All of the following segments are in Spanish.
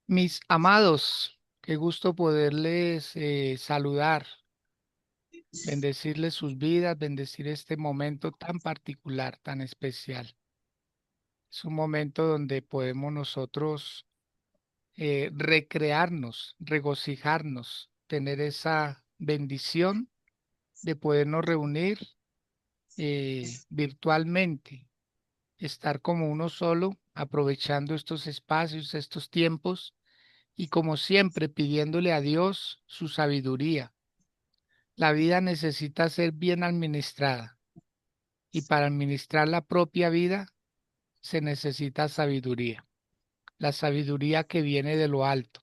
Mis amados, qué gusto poderles saludar, bendecirles sus vidas, bendecir este momento tan particular, tan especial. Es un momento donde podemos nosotros recrearnos, regocijarnos, tener esa bendición de podernos reunir virtualmente, estar como uno solo, aprovechando estos espacios, estos tiempos y como siempre pidiéndole a Dios su sabiduría. La vida necesita ser bien administrada y para administrar la propia vida se necesita sabiduría, la sabiduría que viene de lo alto.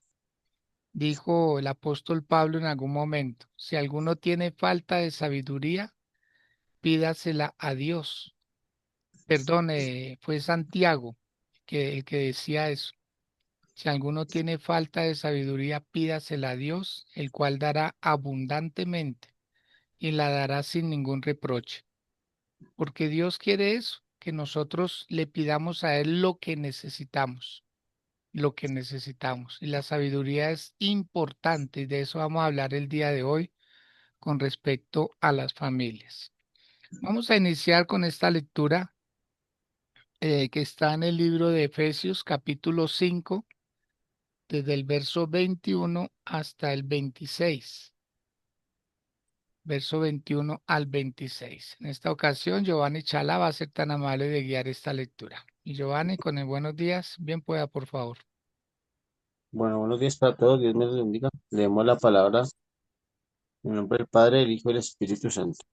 Dijo el apóstol Pablo en algún momento, si alguno tiene falta de sabiduría, pídasela a Dios. Perdón, fue Santiago el que decía eso. Si alguno tiene falta de sabiduría, pídasela a Dios, el cual dará abundantemente y la dará sin ningún reproche. Porque Dios quiere eso, que nosotros le pidamos a Él lo que necesitamos, lo que necesitamos. Y la sabiduría es importante y de eso vamos a hablar el día de hoy con respecto a las familias. Vamos a iniciar con esta lectura que está en el libro de Efesios capítulo 5 desde el verso 21 hasta el 26. Verso 21 al 26. En esta ocasión, Giovanni Chala va a ser tan amable de guiar esta lectura. Y Giovanni, con el buenos días, bien pueda, por favor. Bueno, buenos días para todos, Dios me los bendiga. Leemos la palabra en nombre del Padre, del Hijo y del Espíritu Santo.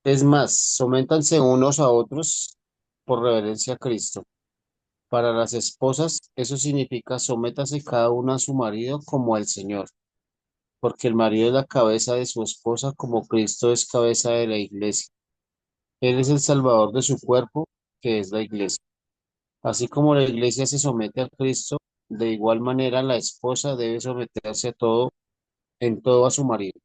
Es más, sométanse unos a otros por reverencia a Cristo. Para las esposas, eso significa sométase cada uno a su marido como al Señor, porque el marido es la cabeza de su esposa como Cristo es cabeza de la iglesia. Él es el salvador de su cuerpo, que es la iglesia. Así como la iglesia se somete a Cristo, de igual manera la esposa debe someterse a todo, en todo a su marido.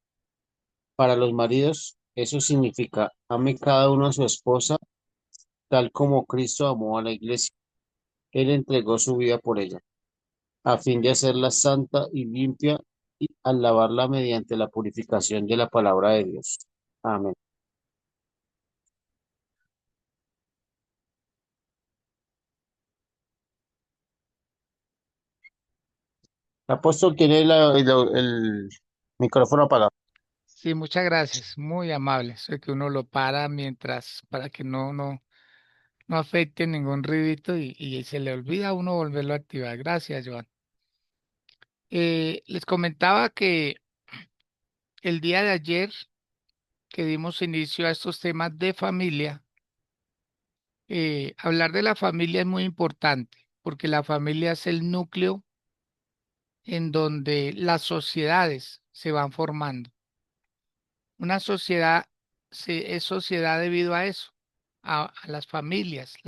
Para los maridos, eso significa, ame cada uno a su esposa, tal como Cristo amó a la iglesia. Él entregó su vida por ella, a fin de hacerla santa y limpia, y al lavarla mediante la purificación de la palabra de Dios. Amén. El apóstol tiene el micrófono apagado. Sí, muchas gracias. Muy amable. Eso que uno lo para mientras, para que no afecte ningún ruidito y se le olvida a uno volverlo a activar. Gracias, Joan. Les comentaba que el día de ayer que dimos inicio a estos temas de familia, hablar de la familia es muy importante porque la familia es el núcleo en donde las sociedades se van formando. Una sociedad es sociedad debido a eso, a las familias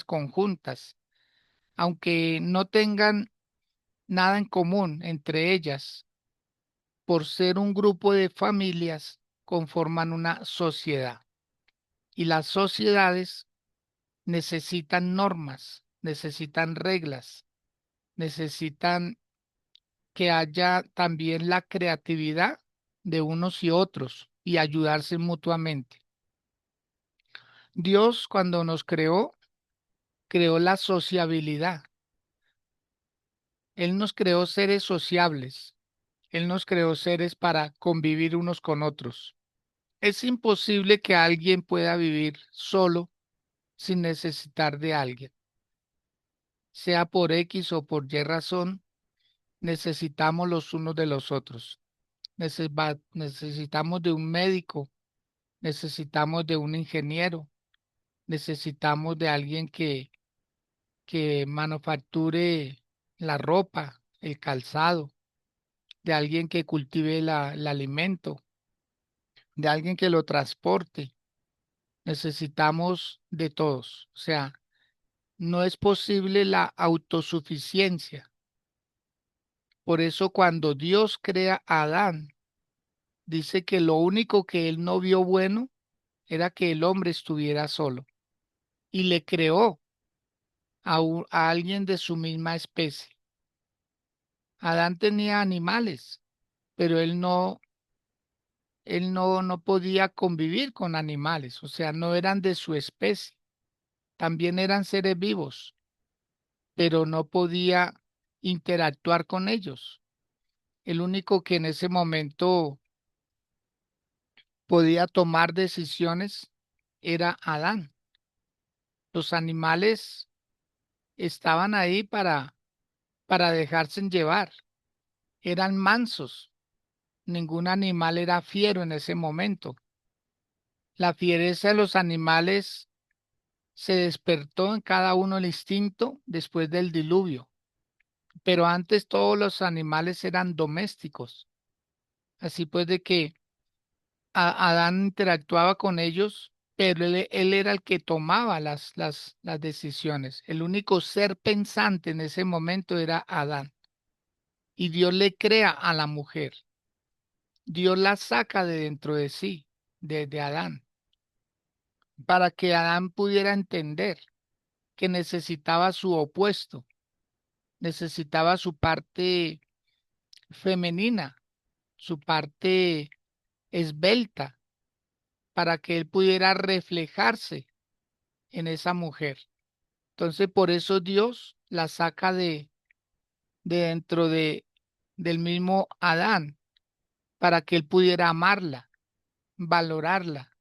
conjuntas, aunque no tengan nada en común entre ellas, por ser un grupo de familias, conforman una sociedad. Y las sociedades necesitan normas, necesitan reglas, necesitan que haya también la creatividad de unos y otros y ayudarse mutuamente. Dios cuando nos creó, creó la sociabilidad. Él nos creó seres sociables. Él nos creó seres para convivir unos con otros. Es imposible que alguien pueda vivir solo sin necesitar de alguien. Sea por X o por Y razón, necesitamos los unos de los otros. Necesitamos de un médico, necesitamos de un ingeniero, necesitamos de alguien que manufacture la ropa, el calzado, de alguien que cultive el alimento, de alguien que lo transporte. Necesitamos de todos. O sea, no es posible la autosuficiencia. Por eso cuando Dios crea a Adán, dice que lo único que él no vio bueno era que el hombre estuviera solo y le creó a alguien de su misma especie. Adán tenía animales, pero él no podía convivir con animales, o sea, no eran de su especie. También eran seres vivos, pero no podía interactuar con ellos. El único que en ese momento podía tomar decisiones era Adán. Los animales estaban ahí para dejarse llevar. Eran mansos. Ningún animal era fiero en ese momento. La fiereza de los animales se despertó en cada uno el instinto después del diluvio, pero antes todos los animales eran domésticos. Así pues de que Adán interactuaba con ellos, pero él era el que tomaba las decisiones. El único ser pensante en ese momento era Adán. Y Dios le crea a la mujer. Dios la saca de dentro de sí, de Adán, para que Adán pudiera entender que necesitaba su opuesto, necesitaba su parte femenina, su parte esbelta, para que él pudiera reflejarse en esa mujer. Entonces, por eso Dios la saca de dentro del mismo Adán, para que él pudiera amarla, valorarla.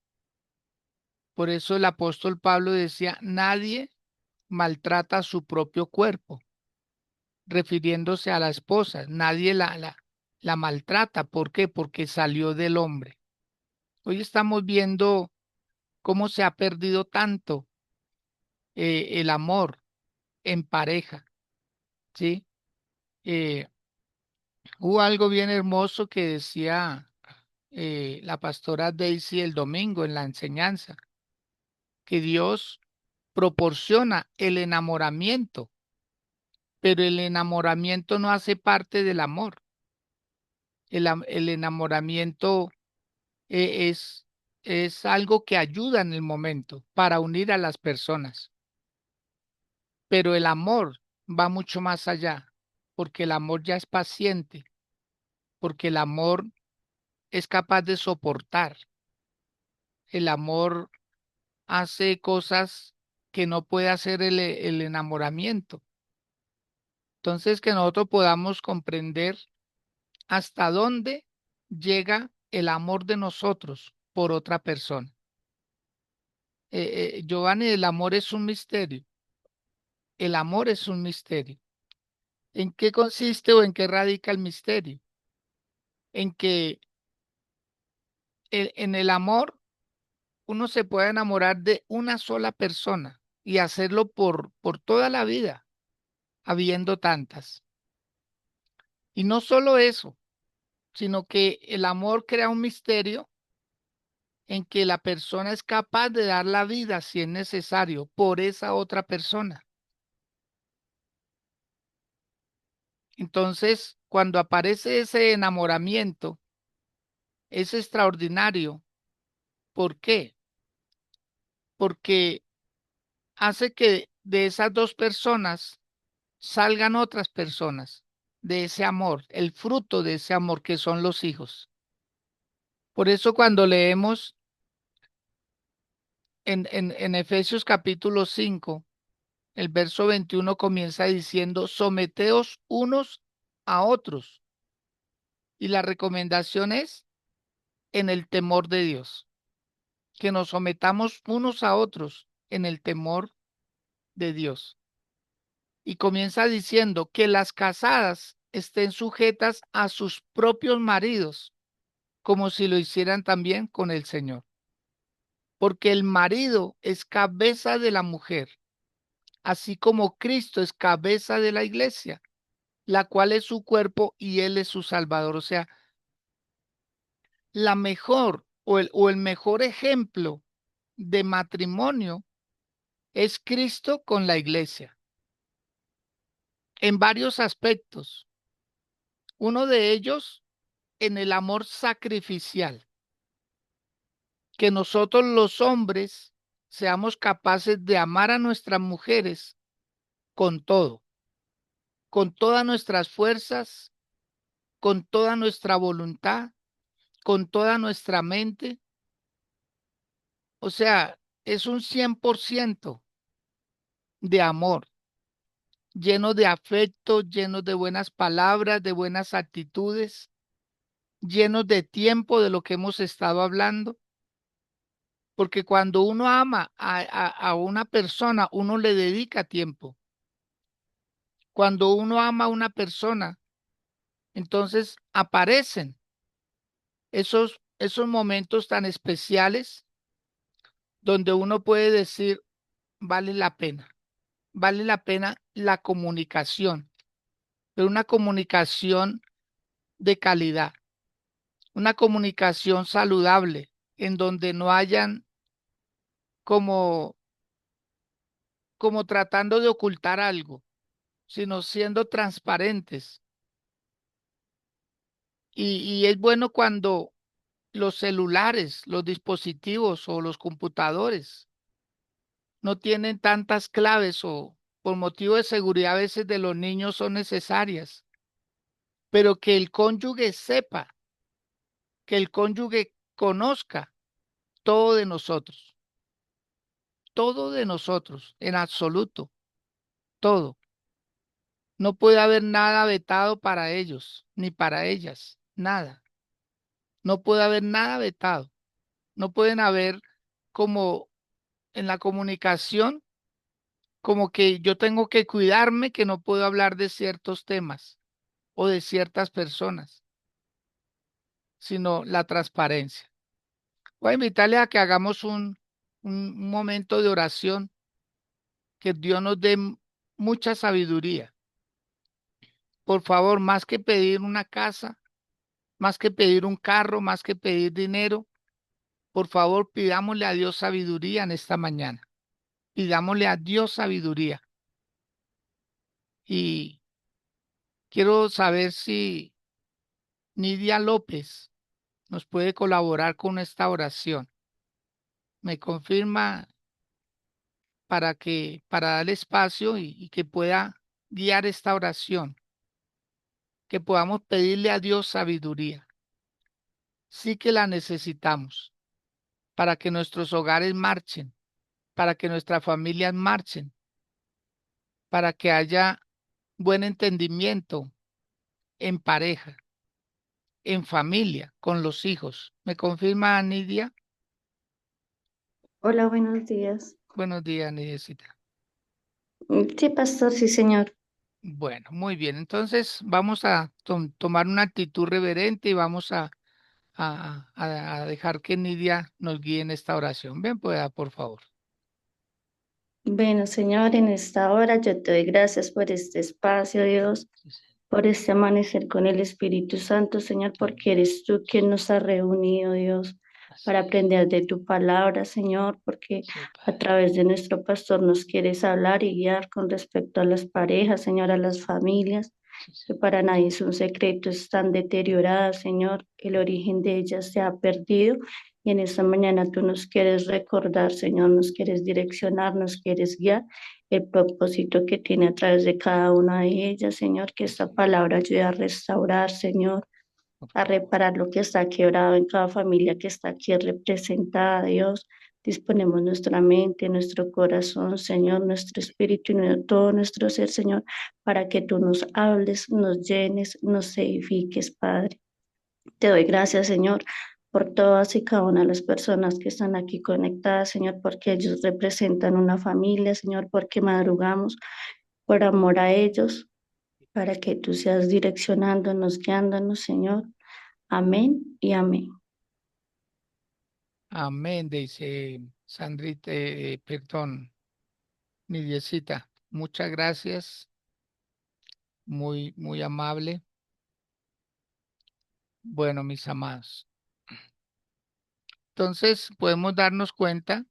Por eso el apóstol Pablo decía, nadie maltrata a su propio cuerpo, refiriéndose a la esposa. Nadie la maltrata. ¿Por qué? Porque salió del hombre. Hoy estamos viendo cómo se ha perdido tanto el amor en pareja, ¿sí? Eh, Hubo algo bien hermoso que decía la pastora Daisy el domingo en la enseñanza, que Dios proporciona el enamoramiento, pero el enamoramiento no hace parte del amor. El enamoramiento es algo que ayuda en el momento para unir a las personas, pero el amor va mucho más allá, porque el amor ya es paciente, porque el amor es capaz de soportar, el amor hace cosas que no puede hacer el enamoramiento. Entonces, que nosotros podamos comprender hasta dónde llega el amor de nosotros por otra persona. Giovanni, el amor es un misterio. El amor es un misterio. ¿En qué consiste o en qué radica el misterio? En que en el amor uno se puede enamorar de una sola persona y hacerlo por toda la vida, habiendo tantas. Y no solo eso, sino que el amor crea un misterio en que la persona es capaz de dar la vida si es necesario por esa otra persona. Entonces, cuando aparece ese enamoramiento, es extraordinario. ¿Por qué? Porque hace que de esas dos personas salgan otras personas, de ese amor, el fruto de ese amor que son los hijos. Por eso cuando leemos en Efesios capítulo 5, el verso 21 comienza diciendo, someteos unos a otros. Y la recomendación es en el temor de Dios, que nos sometamos unos a otros en el temor de Dios. Y comienza diciendo que las casadas estén sujetas a sus propios maridos, como si lo hicieran también con el Señor. Porque el marido es cabeza de la mujer, así como Cristo es cabeza de la iglesia, la cual es su cuerpo y él es su salvador. O sea, la mejor o el mejor ejemplo de matrimonio es Cristo con la iglesia en varios aspectos. Uno de ellos en el amor sacrificial, que nosotros los hombres seamos capaces de amar a nuestras mujeres con todo, con todas nuestras fuerzas, con toda nuestra voluntad, con toda nuestra mente. O sea, es un 100% de amor, lleno de afecto, lleno de buenas palabras, de buenas actitudes, llenos de tiempo de lo que hemos estado hablando. Porque cuando uno ama a una persona, uno le dedica tiempo. Cuando uno ama a una persona, entonces aparecen esos momentos tan especiales donde uno puede decir, vale la pena la comunicación, pero una comunicación de calidad, una comunicación saludable, en donde no hayan como, como tratando de ocultar algo, sino siendo transparentes. Y es bueno cuando los celulares, los dispositivos o los computadores no tienen tantas claves o por motivo de seguridad a veces de los niños son necesarias, pero que el cónyuge sepa, que el cónyuge conozca todo de nosotros, en absoluto, todo. No puede haber nada vetado para ellos, ni para ellas, nada. No puede haber nada vetado. No pueden haber como en la comunicación, como que yo tengo que cuidarme, que no puedo hablar de ciertos temas o de ciertas personas, sino la transparencia. Voy a invitarle a que hagamos un momento de oración, que Dios nos dé mucha sabiduría. Por favor, más que pedir una casa, más que pedir un carro, más que pedir dinero, por favor, pidámosle a Dios sabiduría en esta mañana. Pidámosle a Dios sabiduría. Y quiero saber si Nidia López nos puede colaborar con esta oración. Me confirma para darle espacio y que pueda guiar esta oración, que podamos pedirle a Dios sabiduría. Sí que la necesitamos para que nuestros hogares marchen, para que nuestras familias marchen, para que haya buen entendimiento en pareja, en familia, con los hijos. ¿Me confirma Nidia? Hola, buenos días. Buenos días, Nidiecita. Sí, pastor, sí, señor. Bueno, muy bien. Entonces vamos a tomar una actitud reverente y vamos a dejar que Nidia nos guíe en esta oración. Ven, pueda, por favor. Bueno, Señor, en esta hora yo te doy gracias por este espacio, Dios, Sí, sí, por este amanecer con el Espíritu Santo, Señor, porque eres tú quien nos ha reunido, Dios, así para es. aprender de tu palabra, Señor, porque Sí, a Padre. través de nuestro pastor nos quieres hablar y guiar con respecto a las parejas, Señor, a las familias, Sí, que Señor. para nadie es un secreto, están deterioradas, Señor, el origen de ellas se ha perdido. Y en esta mañana tú nos quieres recordar, Señor, nos quieres direccionar, nos quieres guiar el propósito que tiene a través de cada una de ellas, Señor, que Sí, esta Señor. palabra ayude a restaurar, Señor, Por a favor. reparar lo que está quebrado en cada familia que está aquí representada, Dios. Disponemos nuestra mente, nuestro corazón, Señor, nuestro espíritu y todo nuestro ser, Señor, para que tú nos hables, nos llenes, nos edifiques, Padre. Te doy gracias, Señor, por todas y cada una de las personas que están aquí conectadas, Señor, porque ellos representan una familia, Señor, porque madrugamos por amor a ellos, para que tú seas direccionándonos, guiándonos, Señor. Amén y amén. Amén, dice Sandrita, perdón, Nidiecita. Muchas gracias, muy, muy amable. Bueno, mis amados. Entonces podemos darnos cuenta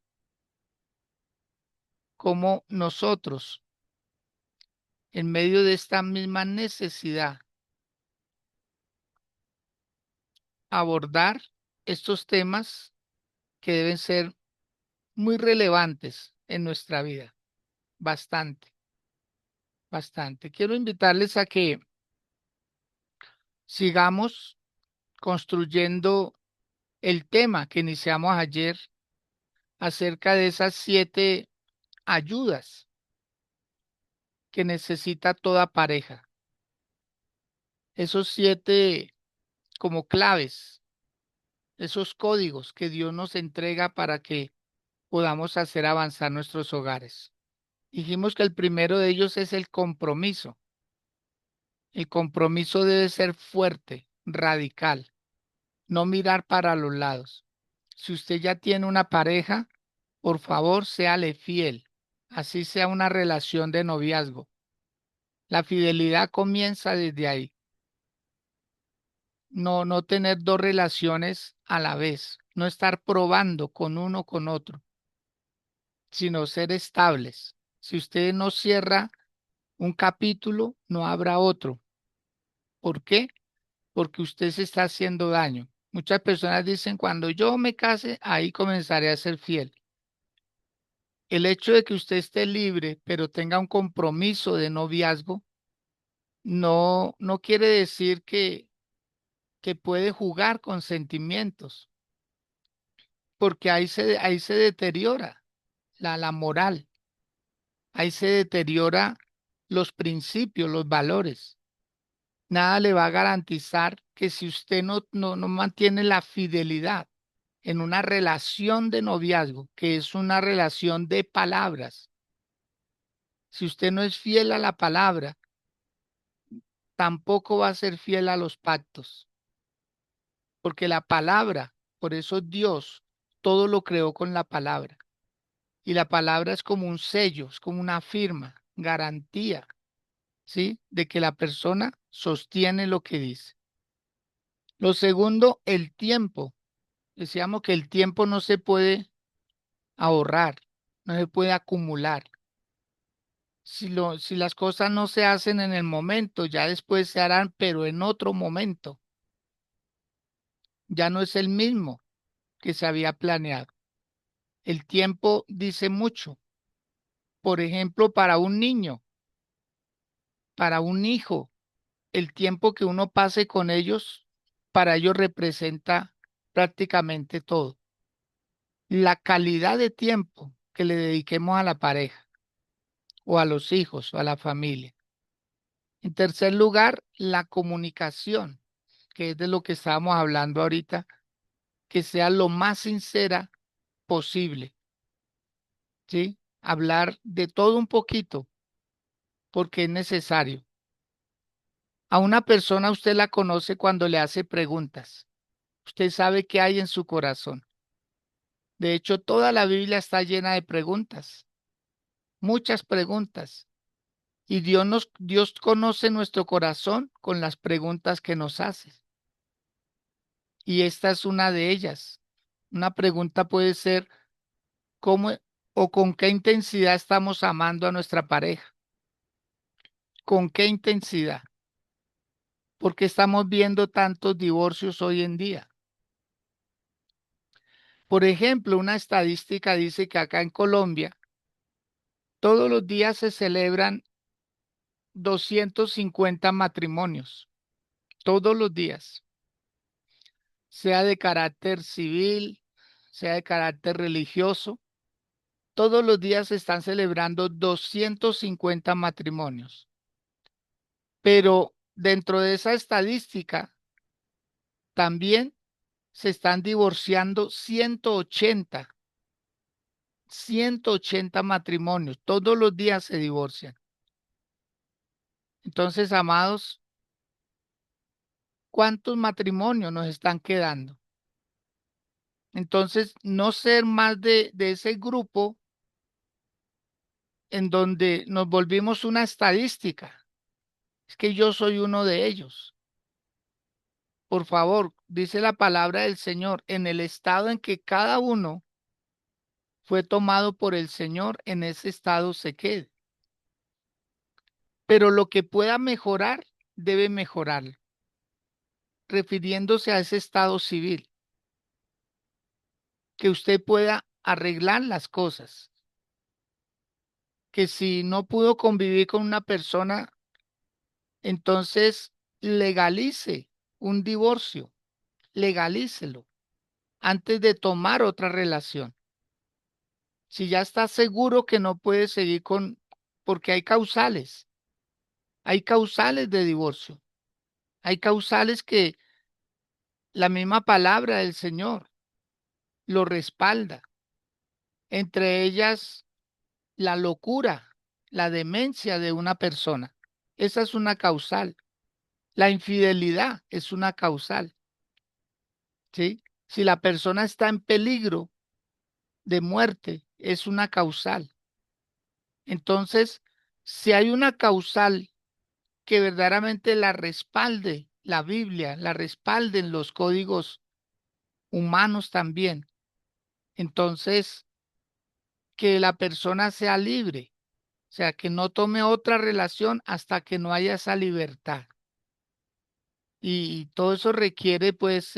cómo nosotros, en medio de esta misma necesidad, abordar estos temas que deben ser muy relevantes en nuestra vida. Bastante, bastante. Quiero invitarles a que sigamos construyendo el tema que iniciamos ayer acerca de esas 7 ayudas que necesita toda pareja. Esos 7 como claves, esos códigos que Dios nos entrega para que podamos hacer avanzar nuestros hogares. Dijimos que el primero de ellos es el compromiso. El compromiso debe ser fuerte, radical, no mirar para los lados. Si usted ya tiene una pareja, por favor, séale fiel, así sea una relación de noviazgo. La fidelidad comienza desde ahí. No tener 2 relaciones a la vez, no estar probando con uno con otro, sino ser estables. Si usted no cierra un capítulo, no habrá otro. ¿Por qué? Porque usted se está haciendo daño. Muchas personas dicen, cuando yo me case, ahí comenzaré a ser fiel. El hecho de que usted esté libre, pero tenga un compromiso de noviazgo, no quiere decir que puede jugar con sentimientos, porque ahí se deteriora la moral, ahí se deteriora los principios, los valores. Nada le va a garantizar que si usted no mantiene la fidelidad en una relación de noviazgo, que es una relación de palabras, si usted no es fiel a la palabra, tampoco va a ser fiel a los pactos, porque la palabra, por eso Dios todo lo creó con la palabra. Y la palabra es como un sello, es como una firma, garantía, ¿sí? De que la persona sostiene lo que dice. Lo segundo, el tiempo. Decíamos que el tiempo no se puede ahorrar, no se puede acumular. Si las cosas no se hacen en el momento, ya después se harán, pero en otro momento. Ya no es el mismo que se había planeado. El tiempo dice mucho. Por ejemplo, para un niño, para un hijo, el tiempo que uno pase con ellos, para ellos representa prácticamente todo. La calidad de tiempo que le dediquemos a la pareja o a los hijos o a la familia. En tercer lugar, la comunicación, que es de lo que estábamos hablando ahorita, que sea lo más sincera posible, ¿sí? Hablar de todo un poquito, porque es necesario. A una persona usted la conoce cuando le hace preguntas. Usted sabe qué hay en su corazón. De hecho, toda la Biblia está llena de preguntas, muchas preguntas. Y Dios conoce nuestro corazón con las preguntas que nos hace. Y esta es una de ellas. Una pregunta puede ser, ¿cómo o con qué intensidad estamos amando a nuestra pareja? ¿Con qué intensidad? Porque estamos viendo tantos divorcios hoy en día. Por ejemplo, una estadística dice que acá en Colombia todos los días se celebran 250 matrimonios, todos los días, sea de carácter civil, sea de carácter religioso, todos los días se están celebrando 250 matrimonios. Pero dentro de esa estadística también se están divorciando 180 matrimonios, todos los días se divorcian. Entonces, amados, ¿cuántos matrimonios nos están quedando? Entonces, no ser más de ese grupo en donde nos volvimos una estadística. Es que yo soy uno de ellos. Por favor, dice la palabra del Señor, en el estado en que cada uno fue tomado por el Señor, en ese estado se quede. Pero lo que pueda mejorar, debe mejorar, refiriéndose a ese estado civil, que usted pueda arreglar las cosas, que si no pudo convivir con una persona, entonces legalice. un divorcio, legalícelo antes de tomar otra relación. Si ya está seguro que no puede seguir porque hay causales de divorcio, hay causales que la misma palabra del Señor lo respalda, entre ellas la locura, la demencia de una persona. Esa es una causal. La infidelidad es una causal, ¿sí? Si la persona está en peligro de muerte, es una causal. Entonces, si hay una causal que verdaderamente la respalde la Biblia, la respalden los códigos humanos también, entonces que la persona sea libre, o sea, que no tome otra relación hasta que no haya esa libertad. Y todo eso requiere pues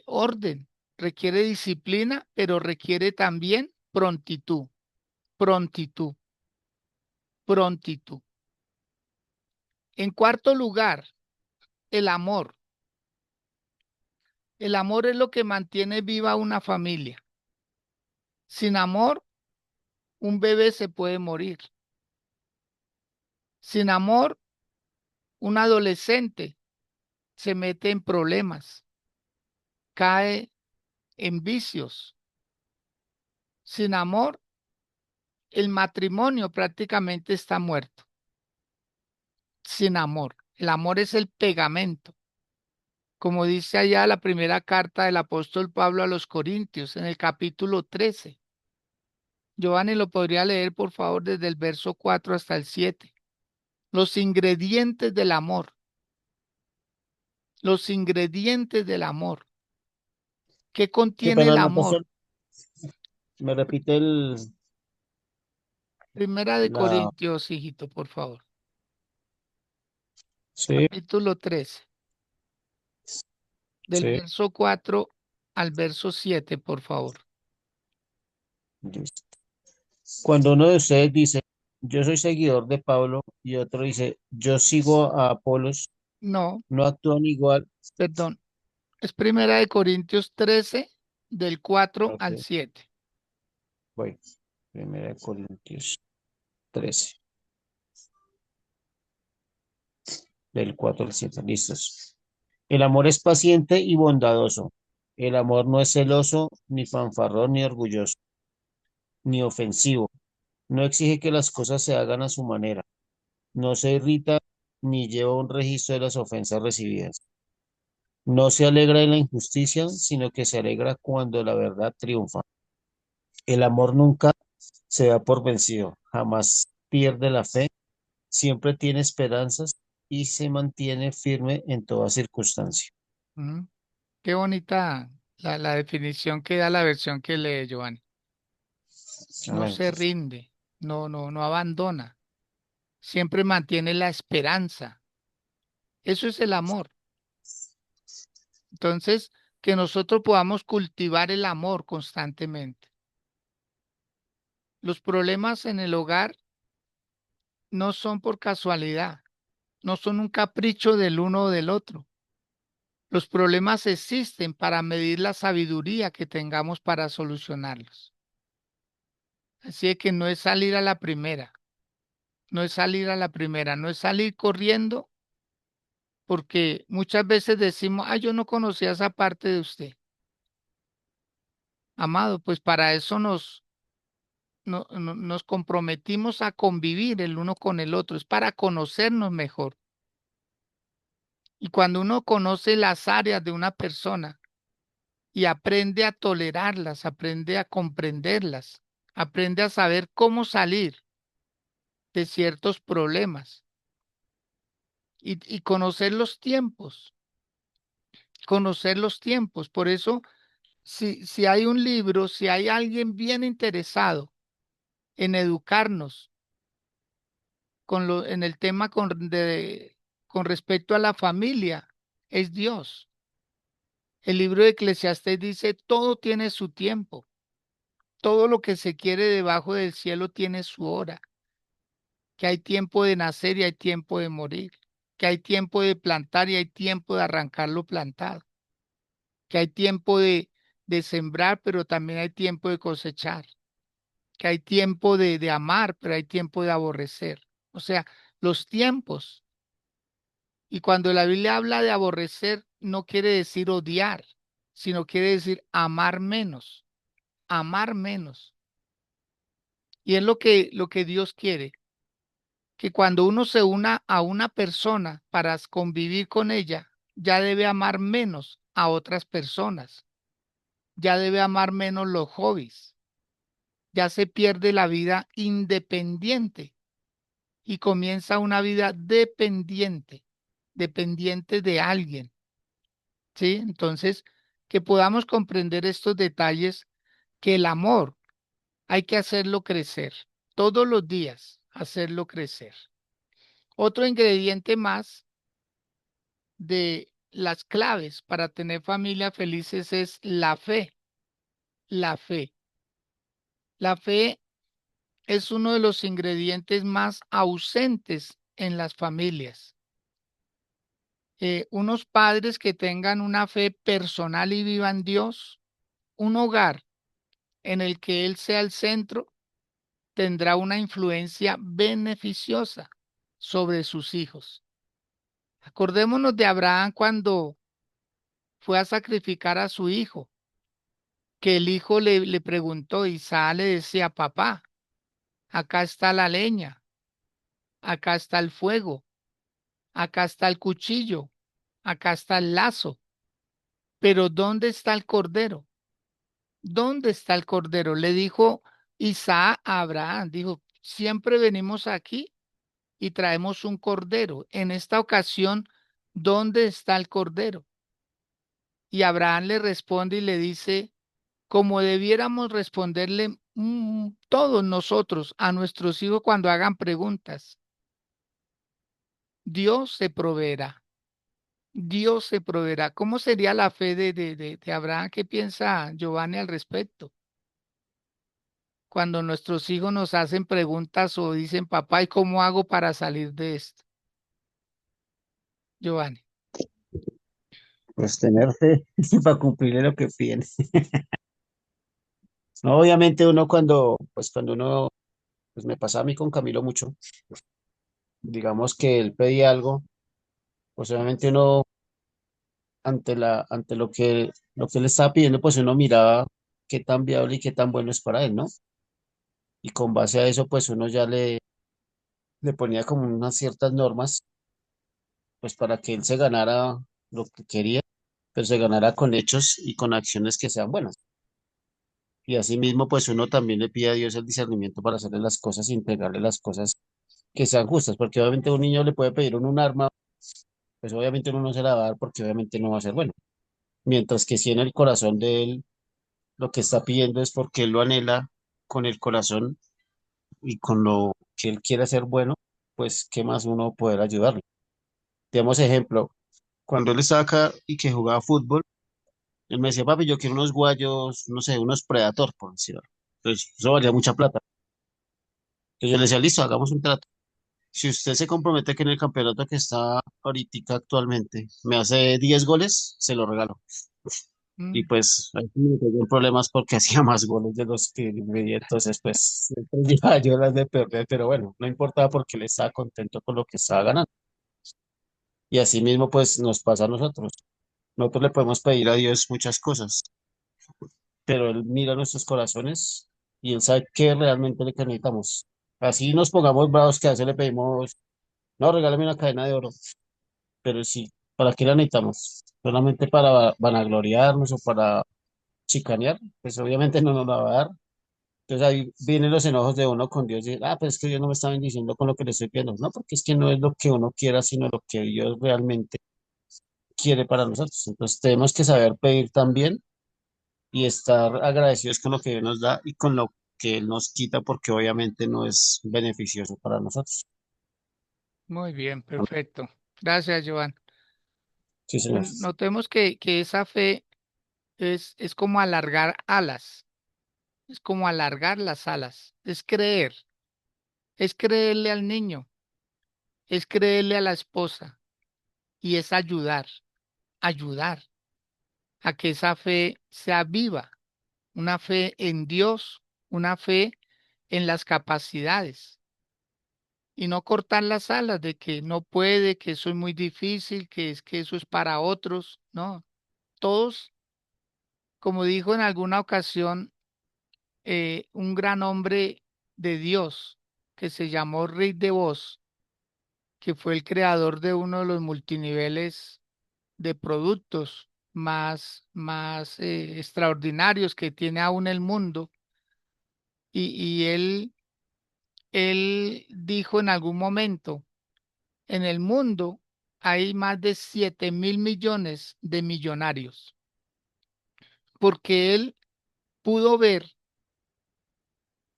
orden, requiere disciplina, pero requiere también prontitud, prontitud, prontitud. En cuarto lugar, el amor. El amor es lo que mantiene viva una familia. Sin amor, un bebé se puede morir. Sin amor, un adolescente se mete en problemas, cae en vicios. Sin amor, el matrimonio prácticamente está muerto. Sin amor. El amor es el pegamento. Como dice allá la primera carta del apóstol Pablo a los Corintios, en el capítulo 13. Giovanni lo podría leer, por favor, desde el verso 4 hasta el 7. Los ingredientes del amor. Los ingredientes del amor. ¿Qué Qué contiene el pena, no amor? pasó. Me repite Primera de la, Corintios, hijito, por favor. sí, Capítulo 13, del sí, verso 4 al verso 7, por favor. listo. Cuando uno de ustedes dice, yo soy seguidor de Pablo, y otro dice, yo sigo a Apolos, No, no actúan igual. perdón. Es Primera de Corintios 13, del 4 al Ok, 7. voy. Primera de Corintios 13, del 4 al 7, listos. El amor es paciente y bondadoso. El amor no es celoso, ni fanfarrón, ni orgulloso, ni ofensivo. No exige que las cosas se hagan a su manera. No se irrita ni lleva un registro de las ofensas recibidas. No se alegra de la injusticia, sino que se alegra cuando la verdad triunfa. El amor nunca se da por vencido, jamás pierde la fe, siempre tiene esperanzas y se mantiene firme en toda circunstancia. Mm, Qué bonita la definición que da la versión que lee Giovanni. No Amén. se rinde, no abandona, siempre mantiene la esperanza. Eso es el amor. Entonces, que nosotros podamos cultivar el amor constantemente. Los problemas en el hogar no son por casualidad, no son un capricho del uno o del otro. Los problemas existen para medir la sabiduría que tengamos para solucionarlos. Así es que no es salir a la primera, no es salir a la primera, no es salir corriendo, porque muchas veces decimos, yo no conocía esa parte de usted. Amado, pues para eso nos comprometimos a convivir el uno con el otro, es para conocernos mejor. Y cuando uno conoce las áreas de una persona y aprende a tolerarlas, aprende a comprenderlas, aprende a saber cómo salir de ciertos problemas y conocer los tiempos, conocer los tiempos. Por eso, si hay un libro, si hay alguien bien interesado en educarnos en el tema con respecto a la familia, es Dios. El libro de Eclesiastés dice, todo tiene su tiempo, todo lo que se quiere debajo del cielo tiene su hora, que hay tiempo de nacer y hay tiempo de morir. que hay tiempo de plantar y hay tiempo de arrancar lo plantado, que hay tiempo de sembrar, pero también hay tiempo de cosechar, que hay tiempo de amar, pero hay tiempo de aborrecer. O sea, los tiempos. Y cuando la Biblia habla de aborrecer, no quiere decir odiar, sino quiere decir amar menos, amar menos. Y es lo que Dios quiere, que cuando uno se una a una persona para convivir con ella, ya debe amar menos a otras personas, ya debe amar menos los hobbies, ya se pierde la vida independiente y comienza una vida dependiente, dependiente de alguien, ¿sí? Entonces, que podamos comprender estos detalles, que el amor hay que hacerlo crecer, todos los días hacerlo crecer. Otro ingrediente más de las claves para tener familias felices es la fe. La fe. La fe es uno de los ingredientes más ausentes en las familias. Unos padres que tengan una fe personal y vivan Dios, un hogar en el que Él sea el centro, tendrá una influencia beneficiosa sobre sus hijos. Acordémonos de Abraham cuando fue a sacrificar a su hijo, que el hijo le preguntó, Isaac le decía, papá, acá está la leña, acá está el fuego, acá está el cuchillo, acá está el lazo, pero ¿dónde está el cordero? ¿Dónde está el cordero? Le dijo Isaac a Abraham, dijo, siempre venimos aquí y traemos un cordero. En esta ocasión, ¿dónde está el cordero? Y Abraham le responde y le dice, como debiéramos responderle todos nosotros a nuestros hijos cuando hagan preguntas, Dios se proveerá. Dios se proveerá. ¿Cómo sería la fe de Abraham? ¿Qué piensa Giovanni al respecto? Cuando nuestros hijos nos hacen preguntas o dicen, papá, ¿y cómo hago para salir de esto? Giovanni. Pues tener fe para cumplirle lo que piden. No, obviamente uno cuando uno, pues me pasaba a mí con Camilo mucho, digamos que él pedía algo, pues obviamente uno ante lo que él estaba pidiendo, pues uno miraba qué tan viable y qué tan bueno es para él, ¿no? Y con base a eso, pues uno ya le ponía como unas ciertas normas, pues para que él se ganara lo que quería, pero se ganara con hechos y con acciones que sean buenas. Y asimismo, pues uno también le pide a Dios el discernimiento para hacerle las cosas y entregarle las cosas que sean justas, porque obviamente un niño le puede pedir un arma, pues obviamente uno no se la va a dar porque obviamente no va a ser bueno. Mientras que si en el corazón de él lo que está pidiendo es porque él lo anhela con el corazón y con lo que él quiere hacer bueno, pues qué más uno poder ayudarle. Digamos ejemplo, cuando él estaba acá y que jugaba fútbol, él me decía, papi, yo quiero unos guayos, no sé, unos Predator, por decirlo. Entonces, eso valía mucha plata. Entonces yo le decía, listo, hagamos un trato. Si usted se compromete que en el campeonato que está ahorita actualmente me hace 10 goles, se lo regalo. Y Mm, pues ahí sí me cayó en problemas porque hacía más goles de los que me di, entonces pues siempre llevaba yo las de perder, pero bueno, no importaba porque él estaba contento con lo que estaba ganando. Y así mismo pues nos pasa a nosotros. Nosotros le podemos pedir a Dios muchas cosas, pero Él mira nuestros corazones y Él sabe qué realmente le necesitamos. Así nos pongamos bravos que a veces le pedimos, no, regálame una cadena de oro, pero sí, ¿para qué la necesitamos? ¿Solamente para vanagloriarnos o para chicanear? Pues obviamente no nos la va a dar. Entonces ahí vienen los enojos de uno con Dios y, pues es que Dios no me está bendiciendo con lo que le estoy pidiendo. No, porque es que no es lo que uno quiera, sino lo que Dios realmente quiere para nosotros. Entonces tenemos que saber pedir también y estar agradecidos con lo que Dios nos da y con lo que Él nos quita, porque obviamente no es beneficioso para nosotros. muy bien, perfecto. Gracias, Giovanni. Sí, señor. Notemos que esa fe es como alargar alas, es como alargar las alas, es creerle al niño, es creerle a la esposa, y es ayudar, ayudar a que esa fe sea viva, una fe en Dios, una fe en las capacidades y no cortar las alas de que no puede, que eso es muy difícil, que es que eso es para otros. No, todos, como dijo en alguna ocasión un gran hombre de Dios que se llamó Rick DeVos, que fue el creador de uno de los multiniveles de productos más extraordinarios que tiene aún el mundo. Y él dijo en algún momento, en el mundo hay más de 7.000 millones de millonarios, porque él pudo ver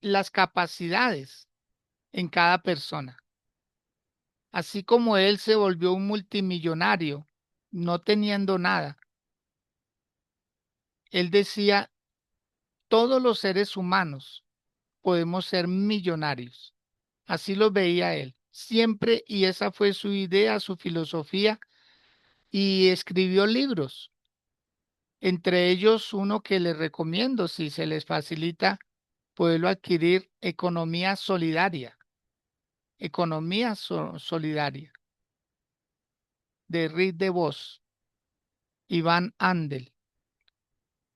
las capacidades en cada persona. Así como él se volvió un multimillonario, no teniendo nada, él decía, todos los seres humanos podemos ser millonarios. Así lo veía él, siempre, y esa fue su idea, su filosofía, y escribió libros, entre ellos uno que les recomiendo, si se les facilita poderlo adquirir, Economía Solidaria, de Rick DeVos, Iván Andel.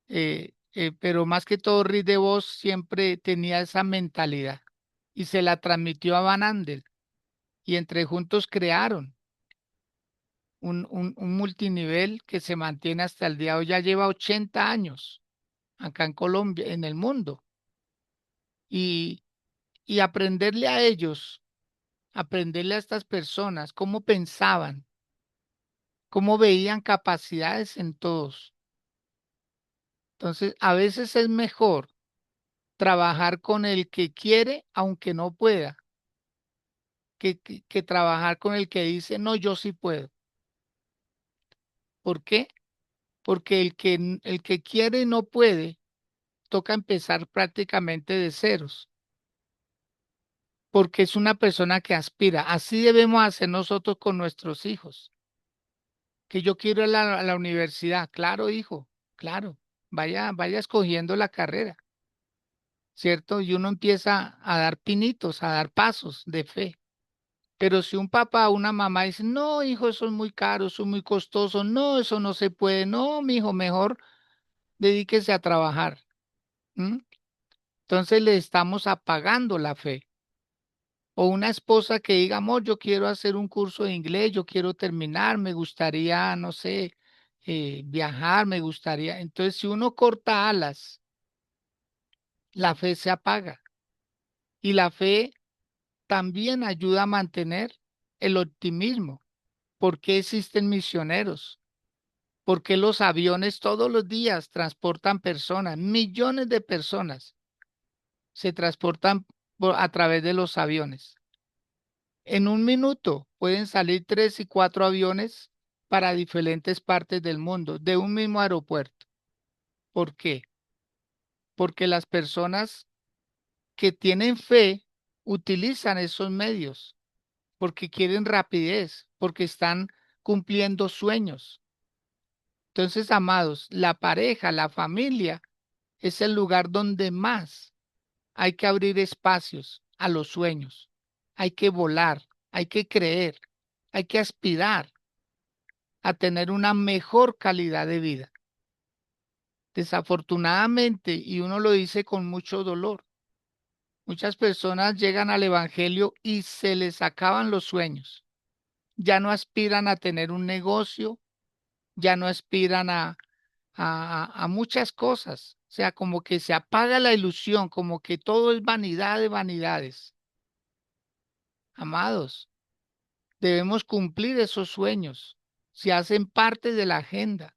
Pero más que todo, Rick DeVos siempre tenía esa mentalidad y se la transmitió a Van Andel, y entre juntos crearon un multinivel que se mantiene hasta el día de hoy. Ya lleva 80 años acá en Colombia, en el mundo, y, y aprenderle a ellos, aprenderle a estas personas cómo pensaban, cómo veían capacidades en todos. Entonces, a veces es mejor trabajar con el que quiere, aunque no pueda, que trabajar con el que dice, no, yo sí puedo. ¿Por qué? Porque el que quiere y no puede, toca empezar prácticamente de ceros, porque es una persona que aspira. Así debemos hacer nosotros con nuestros hijos. Que yo quiero ir a la universidad. Claro, hijo, claro. Vaya escogiendo la carrera, ¿cierto? Y uno empieza a dar pinitos, a dar pasos de fe. Pero si un papá o una mamá dice, no, hijo, eso es muy caro, eso es muy costoso, no, eso no se puede, no, mi hijo, mejor dedíquese a trabajar. ¿M? Entonces le estamos apagando la fe. O una esposa que diga, amor, yo quiero hacer un curso de inglés, yo quiero terminar, me gustaría, no sé, viajar, me gustaría. Entonces, si uno corta alas, la fe se apaga. Y la fe también ayuda a mantener el optimismo. ¿Por qué existen misioneros? ¿Por qué los aviones todos los días transportan personas? Millones de personas se transportan a través de los aviones. En un minuto pueden salir 3 y 4 aviones para diferentes partes del mundo, de un mismo aeropuerto. ¿Por qué? Porque las personas que tienen fe utilizan esos medios, porque quieren rapidez, porque están cumpliendo sueños. Entonces, amados, la pareja, la familia, es el lugar donde más hay que abrir espacios a los sueños. Hay que volar, hay que creer, hay que aspirar a tener una mejor calidad de vida. Desafortunadamente, y uno lo dice con mucho dolor, muchas personas llegan al Evangelio y se les acaban los sueños. Ya no aspiran a tener un negocio, ya no aspiran a muchas cosas. O sea, como que se apaga la ilusión, como que todo es vanidad de vanidades. Amados, debemos cumplir esos sueños, si hacen parte de la agenda.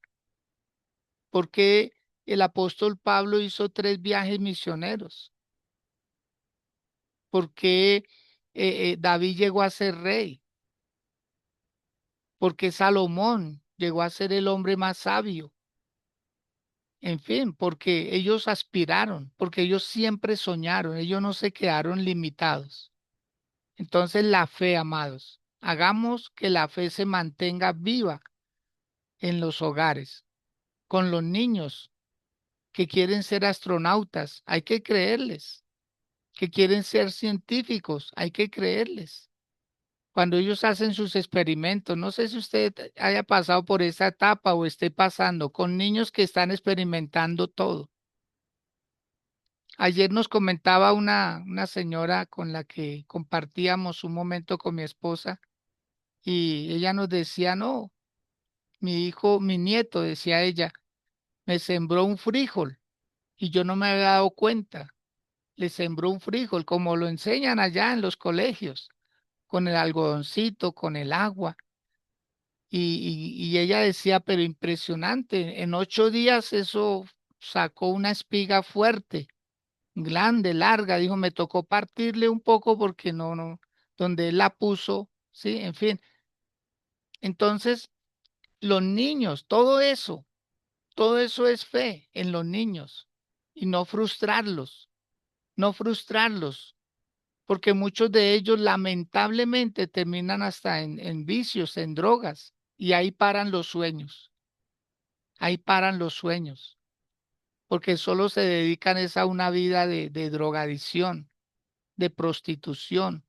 Porque el apóstol Pablo hizo 3 viajes misioneros? Porque David llegó a ser rey? Porque Salomón llegó a ser el hombre más sabio? En fin, porque ellos aspiraron, porque ellos siempre soñaron, ellos no se quedaron limitados. Entonces la fe, amados. Hagamos que la fe se mantenga viva en los hogares, con los niños que quieren ser astronautas, hay que creerles, que quieren ser científicos, hay que creerles. Cuando ellos hacen sus experimentos, no sé si usted haya pasado por esa etapa o esté pasando con niños que están experimentando todo. Ayer nos comentaba una señora con la que compartíamos un momento con mi esposa y ella nos decía, no, mi hijo, mi nieto, decía ella, me sembró un frijol y yo no me había dado cuenta. Le sembró un frijol, como lo enseñan allá en los colegios, con el algodoncito, con el agua. Y ella decía, pero impresionante, en 8 días eso sacó una espiga fuerte, grande, larga. Dijo, me tocó partirle un poco porque no, donde él la puso, sí, en fin. Entonces, los niños, todo eso es fe en los niños y no frustrarlos, no frustrarlos, porque muchos de ellos lamentablemente terminan hasta en vicios, en drogas, y ahí paran los sueños, ahí paran los sueños, porque solo se dedican es a una vida de drogadicción, de prostitución,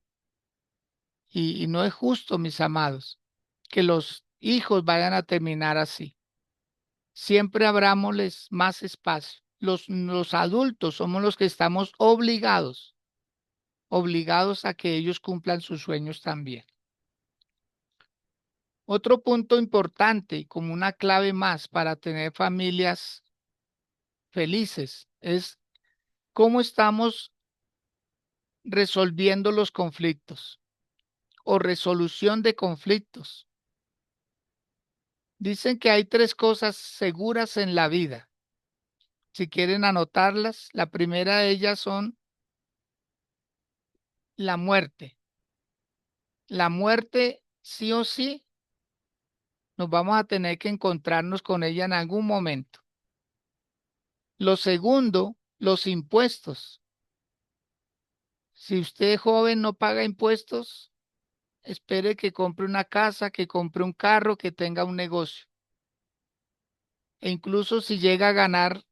y no es justo, mis amados, que los hijos vayan a terminar así. Siempre abrámosles más espacio. Los adultos somos los que estamos obligados a que ellos cumplan sus sueños también. Otro punto importante y como una clave más para tener familias felices es cómo estamos resolviendo los conflictos o resolución de conflictos. Dicen que hay 3 cosas seguras en la vida. Si quieren anotarlas, la primera de ellas son la muerte. La muerte, sí o sí, nos vamos a tener que encontrarnos con ella en algún momento. Lo segundo, los impuestos. Si usted es joven no paga impuestos, espere que compre una casa, que compre un carro, que tenga un negocio. E incluso si llega a ganar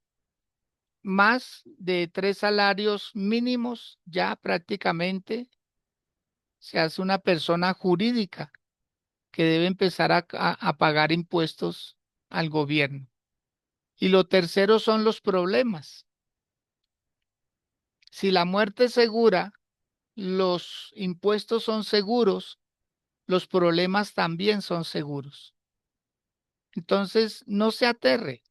más de 3 salarios mínimos, ya prácticamente se hace una persona jurídica que debe empezar a pagar impuestos al gobierno. Y lo tercero son los problemas. Si la muerte es segura, los impuestos son seguros, los problemas también son seguros. Entonces, no se aterre.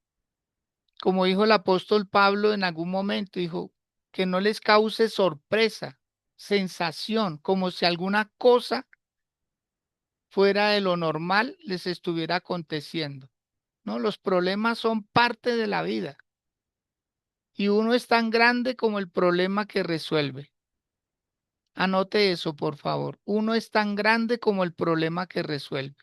Como dijo el apóstol Pablo en algún momento, dijo, que no les cause sorpresa, sensación, como si alguna cosa fuera de lo normal les estuviera aconteciendo. No, los problemas son parte de la vida y uno es tan grande como el problema que resuelve. Anote eso, por favor. Uno es tan grande como el problema que resuelve.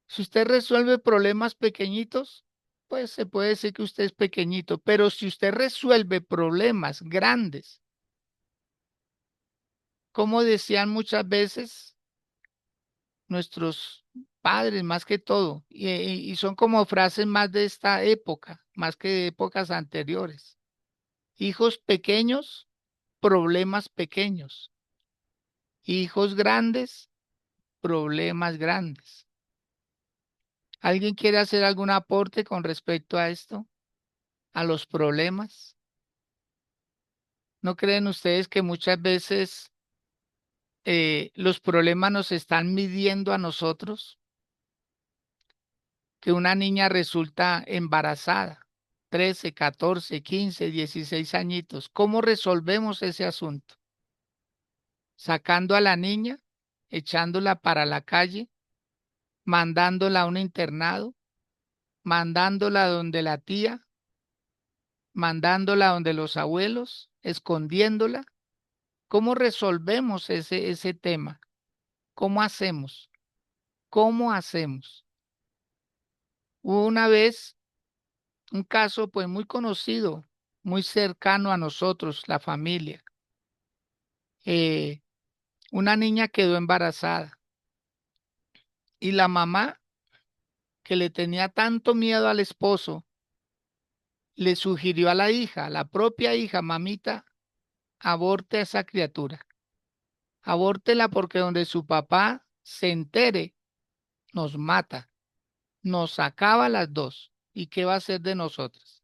Si usted resuelve problemas pequeñitos, pues se puede decir que usted es pequeñito, pero si usted resuelve problemas grandes, como decían muchas veces nuestros padres, más que todo, y son como frases más de esta época, más que de épocas anteriores. Hijos pequeños, problemas pequeños. Hijos grandes, problemas grandes. ¿Alguien quiere hacer algún aporte con respecto a esto? ¿A los problemas? ¿No creen ustedes que muchas veces los problemas nos están midiendo a nosotros? Que una niña resulta embarazada, 13, 14, 15, 16 añitos. ¿Cómo resolvemos ese asunto? Sacando a la niña, echándola para la calle, mandándola a un internado, mandándola donde la tía, mandándola donde los abuelos, escondiéndola. ¿Cómo resolvemos ese tema? ¿Cómo hacemos? ¿Cómo hacemos? Hubo una vez un caso pues muy conocido, muy cercano a nosotros, la familia. Una niña quedó embarazada Y la mamá, que le tenía tanto miedo al esposo, le sugirió a la hija, la propia hija, mamita, aborte a esa criatura. Abórtela porque donde su papá se entere, nos mata, nos acaba a las dos. ¿Y qué va a hacer de nosotros?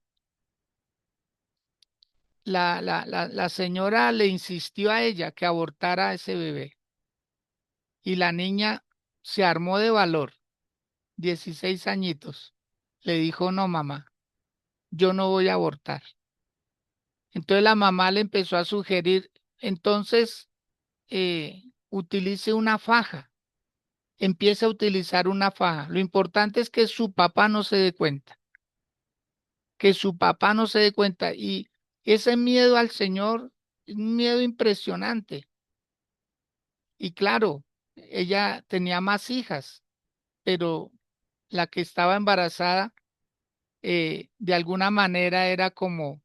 La señora le insistió a ella que abortara a ese bebé y la niña se armó de valor, 16 añitos. Le dijo, no, mamá, yo no voy a abortar. Entonces la mamá le empezó a sugerir, entonces utilice una faja, empiece a utilizar una faja. Lo importante es que su papá no se dé cuenta, que su papá no se dé cuenta. Y ese miedo al Señor es un miedo impresionante. Y claro, ella tenía más hijas, pero la que estaba embarazada, de alguna manera era como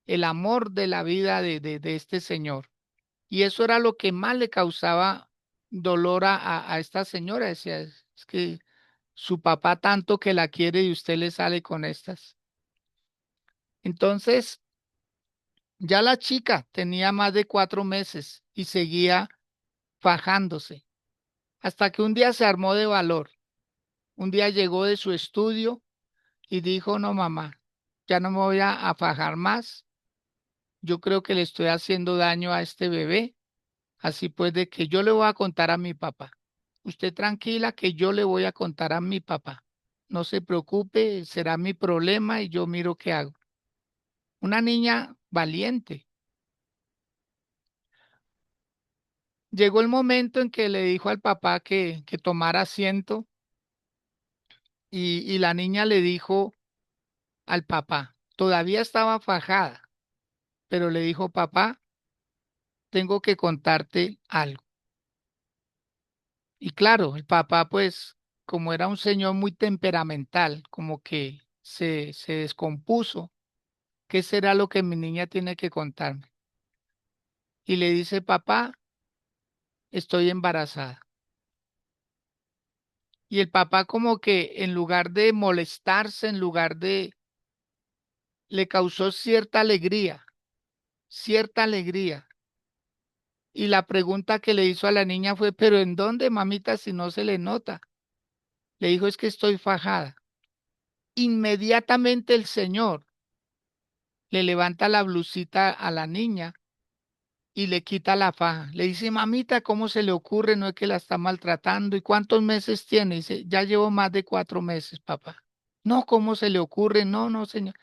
el amor de la vida de este señor. Y eso era lo que más le causaba dolor a esta señora. Decía, es que su papá tanto que la quiere y usted le sale con estas. Entonces, ya la chica tenía más de 4 meses y seguía fajándose, hasta que un día se armó de valor. Un día llegó de su estudio y dijo, no, mamá, ya no me voy a fajar más. Yo creo que le estoy haciendo daño a este bebé. Así pues, de que yo le voy a contar a mi papá. Usted tranquila que yo le voy a contar a mi papá. No se preocupe, será mi problema y yo miro qué hago. Una niña valiente. Llegó el momento en que le dijo al papá que tomara asiento y la niña le dijo al papá, todavía estaba fajada, pero le dijo, papá, tengo que contarte algo. Y claro, el papá, pues, como era un señor muy temperamental, como que se descompuso. ¿Qué será lo que mi niña tiene que contarme? Y le dice, papá, estoy embarazada. Y el papá como que en lugar de molestarse, en lugar de, le causó cierta alegría, cierta alegría. Y la pregunta que le hizo a la niña fue, pero ¿en dónde, mamita, si no se le nota? Le dijo, es que estoy fajada. Inmediatamente el señor le levanta la blusita a la niña y le quita la faja. Le dice, mamita, ¿cómo se le ocurre? No es que la está maltratando. ¿Y cuántos meses tiene? Dice, ya llevo más de 4 meses, papá. No, ¿cómo se le ocurre? No, no, señor.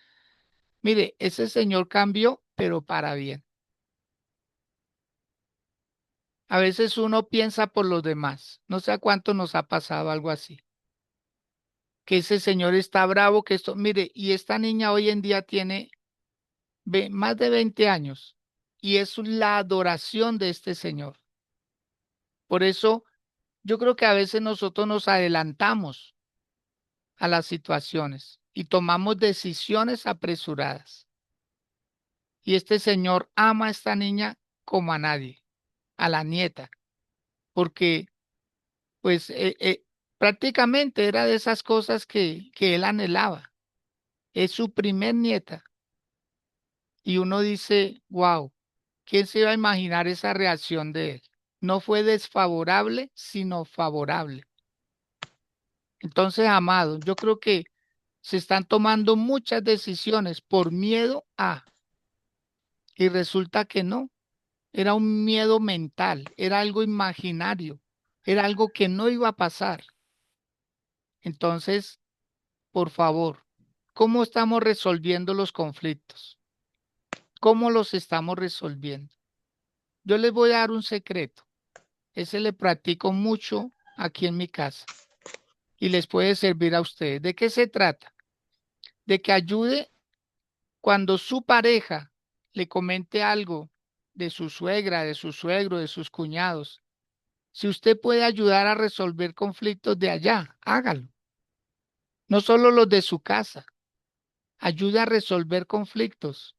Mire, ese señor cambió, pero para bien. A veces uno piensa por los demás. No sé a cuánto nos ha pasado algo así. Que ese señor está bravo, que esto, mire, y esta niña hoy en día tiene más de 20 años y es la adoración de este señor. Por eso yo creo que a veces nosotros nos adelantamos a las situaciones y tomamos decisiones apresuradas. Y este señor ama a esta niña como a nadie, a la nieta, porque pues prácticamente era de esas cosas que él anhelaba. Es su primer nieta. Y uno dice, wow, ¿quién se iba a imaginar esa reacción de él? No fue desfavorable, sino favorable. Entonces, amado, yo creo que se están tomando muchas decisiones por miedo a, y resulta que no, era un miedo mental, era algo imaginario, era algo que no iba a pasar. Entonces, por favor, ¿cómo estamos resolviendo los conflictos? ¿Cómo los estamos resolviendo? Yo les voy a dar un secreto. Ese le practico mucho aquí en mi casa y les puede servir a ustedes. ¿De qué se trata? De que ayude cuando su pareja le comente algo de su suegra, de su suegro, de sus cuñados. Si usted puede ayudar a resolver conflictos de allá, hágalo. No solo los de su casa, ayude a resolver conflictos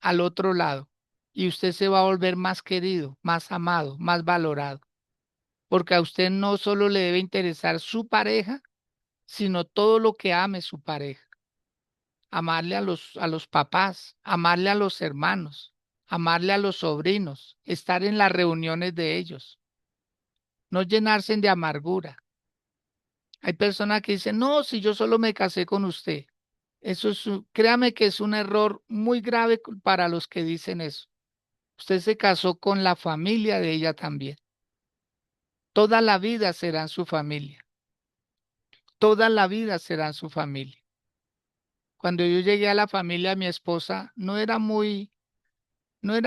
al otro lado y usted se va a volver más querido, más amado, más valorado. porque a usted no solo le debe interesar su pareja, sino todo lo que ame su pareja. Amarle a los papás, amarle a los hermanos, amarle a los sobrinos, estar en las reuniones de ellos, no llenarse de amargura. Hay personas que dicen, no, si yo solo me casé con usted. Eso es, créame que es un error muy grave para los que dicen eso. Usted se casó con la familia de ella también. Toda la vida serán su familia. Toda la vida serán su familia. Cuando yo llegué a la familia de mi esposa, no era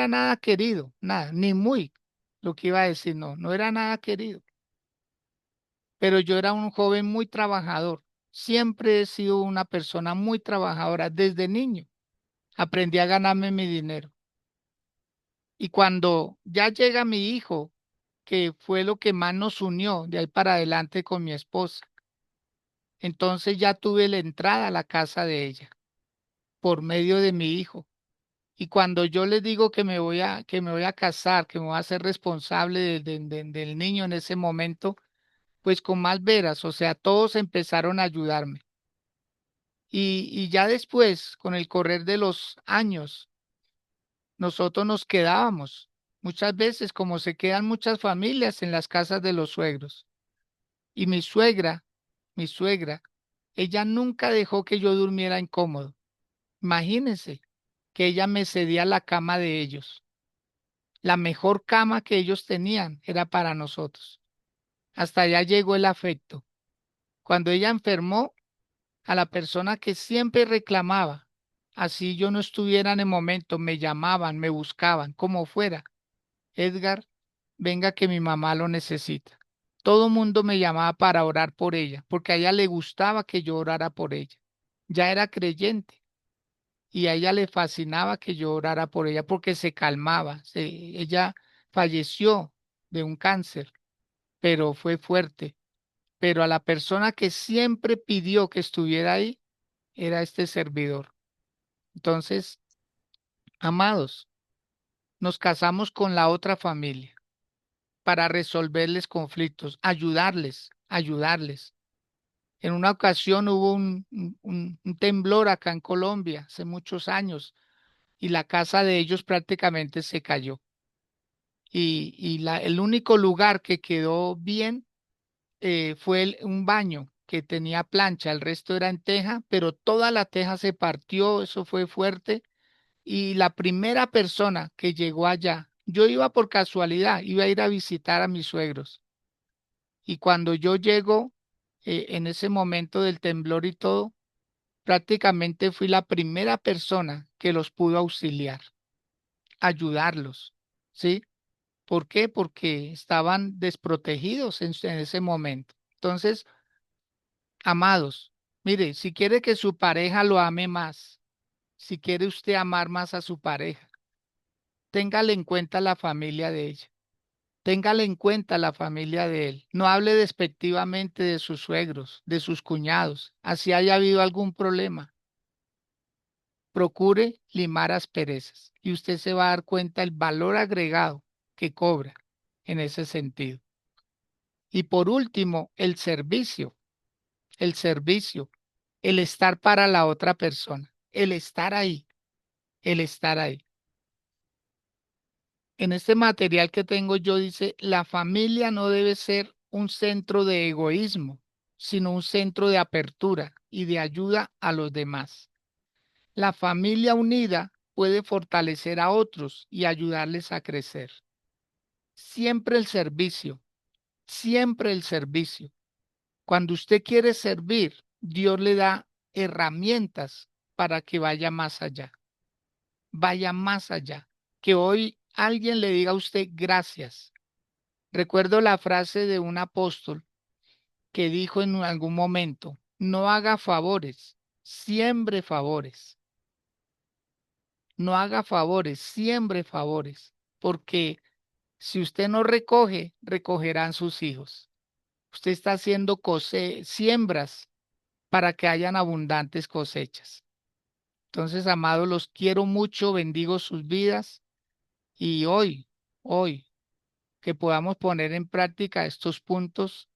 nada querido, nada, ni muy, lo que iba a decir, no, no era nada querido. Pero yo era un joven muy trabajador. Siempre he sido una persona muy trabajadora desde niño. Aprendí a ganarme mi dinero. Y cuando ya llega mi hijo, que fue lo que más nos unió de ahí para adelante con mi esposa, entonces ya tuve la entrada a la casa de ella por medio de mi hijo. Y cuando yo les digo que me voy a casar, que me voy a hacer responsable del niño en ese momento, pues con más veras, o sea, todos empezaron a ayudarme. Y ya después, con el correr de los años, nosotros nos quedábamos, muchas veces como se quedan muchas familias en las casas de los suegros. Y mi suegra, ella nunca dejó que yo durmiera incómodo. Imagínense que ella me cedía la cama de ellos. La mejor cama que ellos tenían era para nosotros. Hasta allá llegó el afecto. Cuando ella enfermó, a la persona que siempre reclamaba, así yo no estuviera en el momento, me llamaban, me buscaban, como fuera. Edgar, venga que mi mamá lo necesita. Todo mundo me llamaba para orar por ella, porque a ella le gustaba que yo orara por ella. Ya era creyente y a ella le fascinaba que yo orara por ella porque se calmaba. Ella falleció de un cáncer, pero fue fuerte. Pero a la persona que siempre pidió que estuviera ahí era este servidor. Entonces, amados, nos casamos con la otra familia para resolverles conflictos, ayudarles. En una ocasión hubo un temblor acá en Colombia hace muchos años y la casa de ellos prácticamente se cayó. El único lugar que quedó bien fue un baño que tenía plancha, el resto era en teja, pero toda la teja se partió, eso fue fuerte. Y la primera persona que llegó allá, yo iba por casualidad, iba a ir a visitar a mis suegros. Y cuando yo llego, en ese momento del temblor y todo, prácticamente fui la primera persona que los pudo auxiliar, ayudarlos. ¿Sí? ¿Por qué? Porque estaban desprotegidos en ese momento. Entonces, amados, mire, si quiere que su pareja lo ame más, si quiere usted amar más a su pareja, téngale en cuenta la familia de ella. Téngale en cuenta la familia de él. No hable despectivamente de sus suegros, de sus cuñados, así haya habido algún problema. Procure limar asperezas y usted se va a dar cuenta el valor agregado que cobra en ese sentido. Y por último, el servicio, el estar para la otra persona, el estar ahí, el estar ahí. En este material que tengo yo dice, la familia no debe ser un centro de egoísmo, sino un centro de apertura y de ayuda a los demás. La familia unida puede fortalecer a otros y ayudarles a crecer. Siempre el servicio, siempre el servicio. Cuando usted quiere servir, Dios le da herramientas para que vaya más allá. Que hoy alguien le diga a usted gracias. Recuerdo la frase de un apóstol que dijo en algún momento, no haga favores, siembre favores. No haga favores, siembre favores, porque si usted no recoge, recogerán sus hijos. Usted está haciendo siembras para que hayan abundantes cosechas. Entonces, amados, los quiero mucho, bendigo sus vidas y hoy que podamos poner en práctica estos puntos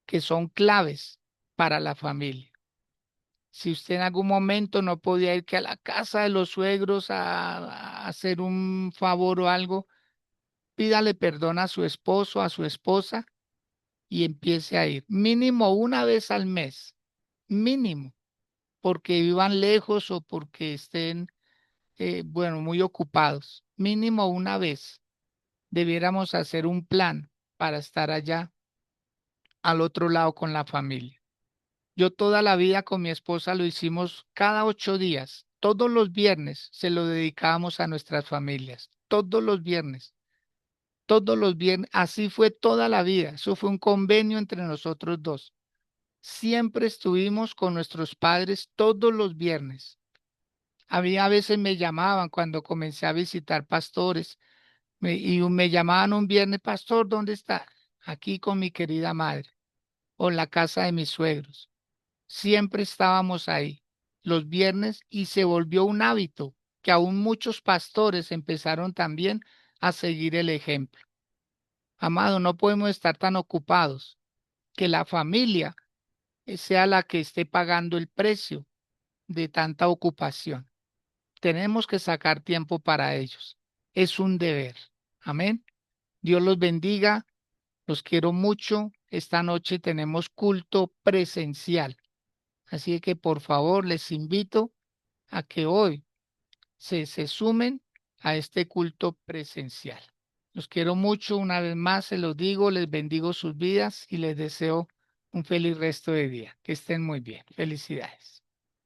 que son claves para la familia. Si usted en algún momento no podía ir que a la casa de los suegros a hacer un favor o algo, pídale perdón a su esposo, a su esposa y empiece a ir mínimo una vez al mes, mínimo, porque vivan lejos o porque estén, bueno, muy ocupados. Mínimo una vez debiéramos hacer un plan para estar allá al otro lado con la familia. Yo toda la vida con mi esposa lo hicimos cada 8 días. Todos los viernes se lo dedicábamos a nuestras familias. Todos los viernes. Todos los viernes. Así fue toda la vida. Eso fue un convenio entre nosotros dos. Siempre estuvimos con nuestros padres todos los viernes. Había a veces me llamaban cuando comencé a visitar pastores y me llamaban un viernes, pastor, ¿dónde está? Aquí con mi querida madre o en la casa de mis suegros. Siempre estábamos ahí los viernes y se volvió un hábito que aún muchos pastores empezaron también a seguir el ejemplo. Amado, no podemos estar tan ocupados que la familia sea la que esté pagando el precio de tanta ocupación. Tenemos que sacar tiempo para ellos. Es un deber. Amén. Dios los bendiga. Los quiero mucho. Esta noche tenemos culto presencial. Así que por favor les invito a que hoy se sumen a este culto presencial. Los quiero mucho. Una vez más se los digo, les bendigo sus vidas y les deseo un feliz resto de día. Que estén muy bien. Felicidades.